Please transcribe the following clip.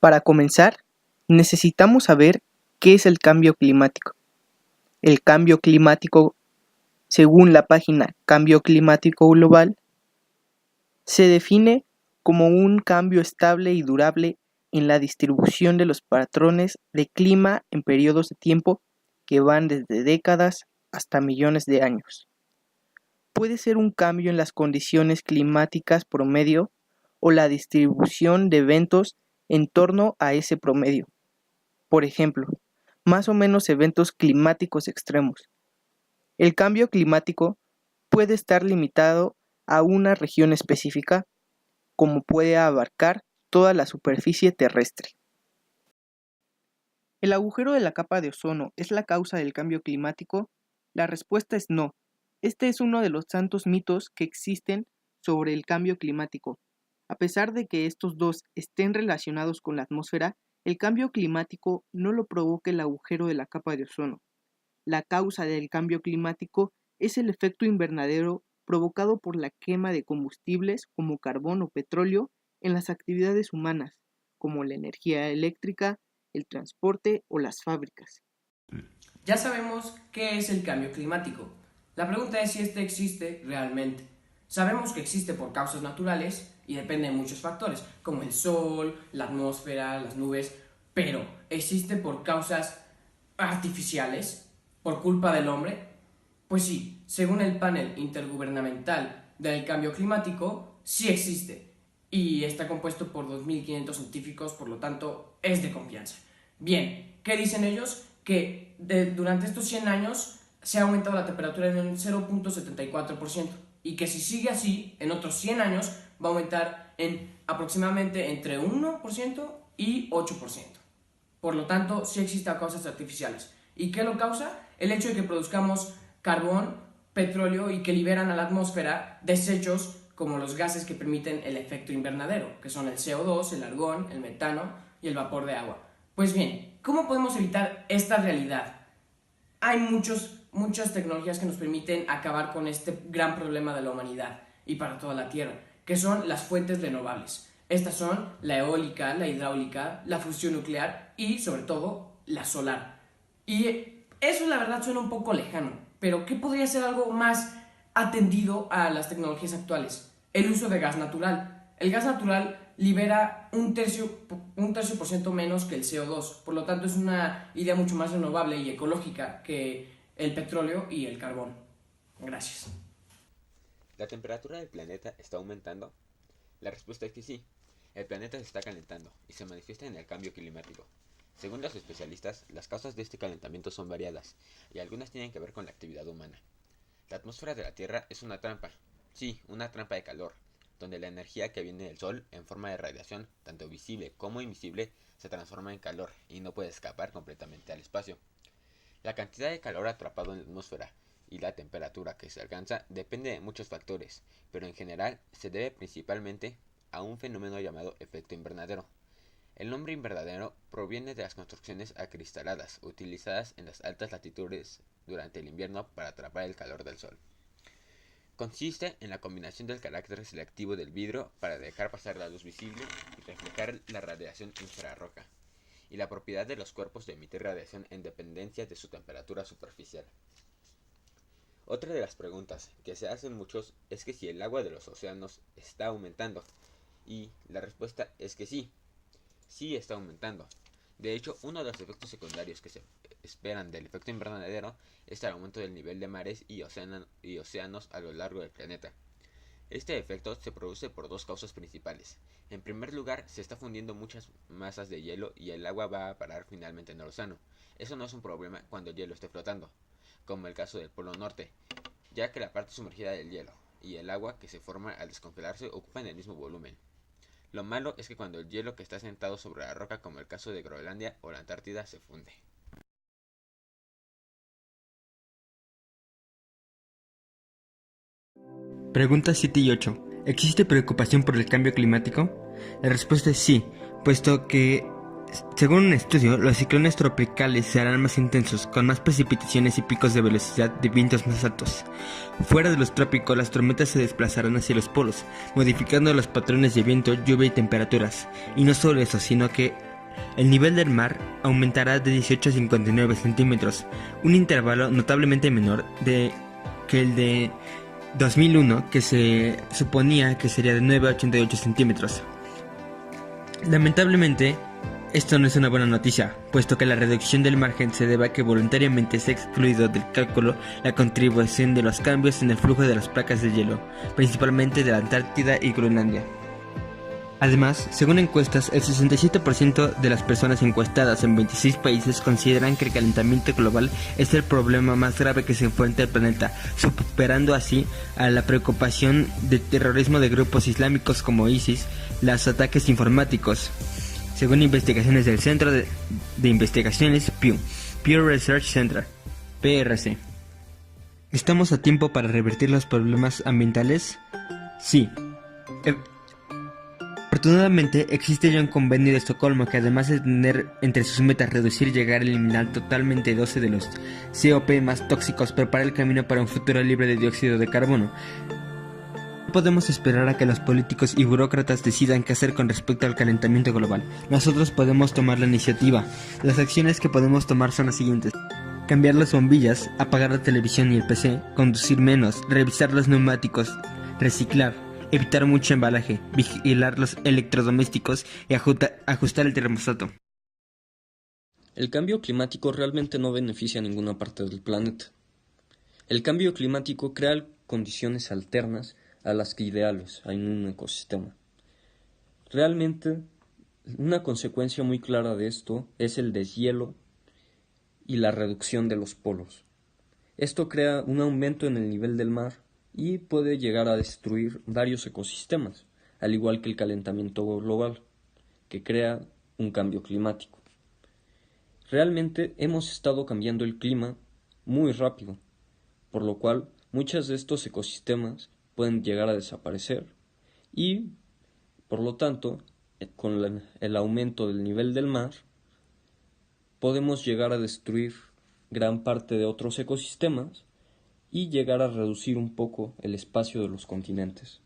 Para comenzar, necesitamos saber qué es el cambio climático. El cambio climático, según la página Cambio Climático Global, se define como un cambio estable y durable en la distribución de los patrones de clima en periodos de tiempo que van desde décadas hasta millones de años. Puede ser un cambio en las condiciones climáticas promedio o la distribución de eventos en torno a ese promedio. Por ejemplo, más o menos eventos climáticos extremos. El cambio climático puede estar limitado a una región específica, como puede abarcar toda la superficie terrestre. ¿El agujero de la capa de ozono es la causa del cambio climático? La respuesta es no. Este es uno de los tantos mitos que existen sobre el cambio climático. A pesar de que estos dos estén relacionados con la atmósfera, el cambio climático no lo provoca el agujero de la capa de ozono. La causa del cambio climático es el efecto invernadero provocado por la quema de combustibles como carbón o petróleo en las actividades humanas, como la energía eléctrica, el transporte o las fábricas. Ya sabemos qué es el cambio climático. La pregunta es si este existe realmente. Sabemos que existe por causas naturales y depende de muchos factores, como el sol, la atmósfera, las nubes, pero ¿existe por causas artificiales? ¿Por culpa del hombre? Pues sí, según el panel intergubernamental del cambio climático, sí existe y está compuesto por 2.500 científicos, por lo tanto es de confianza. Bien, ¿qué dicen ellos? Que durante estos 100 años se ha aumentado la temperatura en un 0.74% y que si sigue así, en otros 100 años va a aumentar en aproximadamente entre 1% y 8%. Por lo tanto, sí existen causas artificiales. ¿Y qué lo causa? El hecho de que produzcamos carbón, petróleo y que liberan a la atmósfera desechos como los gases que permiten el efecto invernadero, que son el CO2, el argón, el metano y el vapor de agua. Pues bien, ¿cómo podemos evitar esta realidad? Hay muchas tecnologías que nos permiten acabar con este gran problema de la humanidad y para toda la Tierra, que son las fuentes renovables. Estas son la eólica, la hidráulica, la fusión nuclear y, sobre todo, la solar. Y eso, la verdad, suena un poco lejano, pero ¿qué podría ser algo más atendido a las tecnologías actuales? El uso de gas natural. El gas natural libera un tercio por ciento menos que el CO2, por lo tanto es una idea mucho más renovable y ecológica que el petróleo y el carbón. Gracias. ¿La temperatura del planeta está aumentando? La respuesta es que sí. El planeta se está calentando y se manifiesta en el cambio climático. Según los especialistas, las causas de este calentamiento son variadas y algunas tienen que ver con la actividad humana. La atmósfera de la Tierra es una trampa, sí, una trampa de calor, donde la energía que viene del Sol en forma de radiación, tanto visible como invisible, se transforma en calor y no puede escapar completamente al espacio. La cantidad de calor atrapado en la atmósfera y la temperatura que se alcanza depende de muchos factores, pero en general se debe principalmente a un fenómeno llamado efecto invernadero. El nombre invernadero proviene de las construcciones acristaladas utilizadas en las altas latitudes durante el invierno para atrapar el calor del sol. Consiste en la combinación del carácter selectivo del vidrio para dejar pasar la luz visible y reflejar la radiación infrarroja, y la propiedad de los cuerpos de emitir radiación en dependencia de su temperatura superficial. Otra de las preguntas que se hacen muchos es que si el agua de los océanos está aumentando, y la respuesta es que sí, sí está aumentando. De hecho, uno de los efectos secundarios que se esperan del efecto invernadero es el aumento del nivel de mares y océanos a lo largo del planeta. Este efecto se produce por dos causas principales. En primer lugar, se está fundiendo muchas masas de hielo y el agua va a parar finalmente en el océano. Eso no es un problema cuando el hielo esté flotando, como el caso del Polo Norte, ya que la parte sumergida del hielo y el agua que se forma al descongelarse ocupan el mismo volumen. Lo malo es que cuando el hielo que está sentado sobre la roca, como el caso de Groenlandia o la Antártida, se funde. Preguntas 7 y 8. ¿Existe preocupación por el cambio climático? La respuesta es sí, puesto que, según un estudio, los ciclones tropicales serán más intensos, con más precipitaciones y picos de velocidad de vientos más altos. Fuera de los trópicos, las tormentas se desplazarán hacia los polos, modificando los patrones de viento, lluvia y temperaturas. Y no solo eso, sino que el nivel del mar aumentará de 18 a 59 centímetros, un intervalo notablemente menor que el de 2001, que se suponía que sería de 9 a 88 centímetros. Lamentablemente, esto no es una buena noticia, puesto que la reducción del margen se debe a que voluntariamente se ha excluido del cálculo la contribución de los cambios en el flujo de las placas de hielo, principalmente de la Antártida y Groenlandia. Además, según encuestas, el 67% de las personas encuestadas en 26 países consideran que el calentamiento global es el problema más grave que se enfrenta el planeta, superando así a la preocupación de terrorismo de grupos islámicos como ISIS, los ataques informáticos, según investigaciones del Centro de Investigaciones Pew Research Center, PRC. ¿Estamos a tiempo para revertir los problemas ambientales? Sí. Afortunadamente, existe ya un convenio de Estocolmo que, además de tener entre sus metas reducir y llegar a eliminar totalmente 12 de los COP más tóxicos, prepara el camino para un futuro libre de dióxido de carbono. No podemos esperar a que los políticos y burócratas decidan qué hacer con respecto al calentamiento global. Nosotros podemos tomar la iniciativa. Las acciones que podemos tomar son las siguientes: cambiar las bombillas, apagar la televisión y el PC, conducir menos, revisar los neumáticos, reciclar, evitar mucho embalaje, vigilar los electrodomésticos y ajustar el termostato. El cambio climático realmente no beneficia a ninguna parte del planeta. El cambio climático crea condiciones alternas a las que ideales en un ecosistema. Realmente, una consecuencia muy clara de esto es el deshielo y la reducción de los polos. Esto crea un aumento en el nivel del mar y puede llegar a destruir varios ecosistemas, al igual que el calentamiento global, que crea un cambio climático. Realmente hemos estado cambiando el clima muy rápido, por lo cual muchos de estos ecosistemas pueden llegar a desaparecer y, por lo tanto, con el aumento del nivel del mar, podemos llegar a destruir gran parte de otros ecosistemas y llegar a reducir un poco el espacio de los continentes.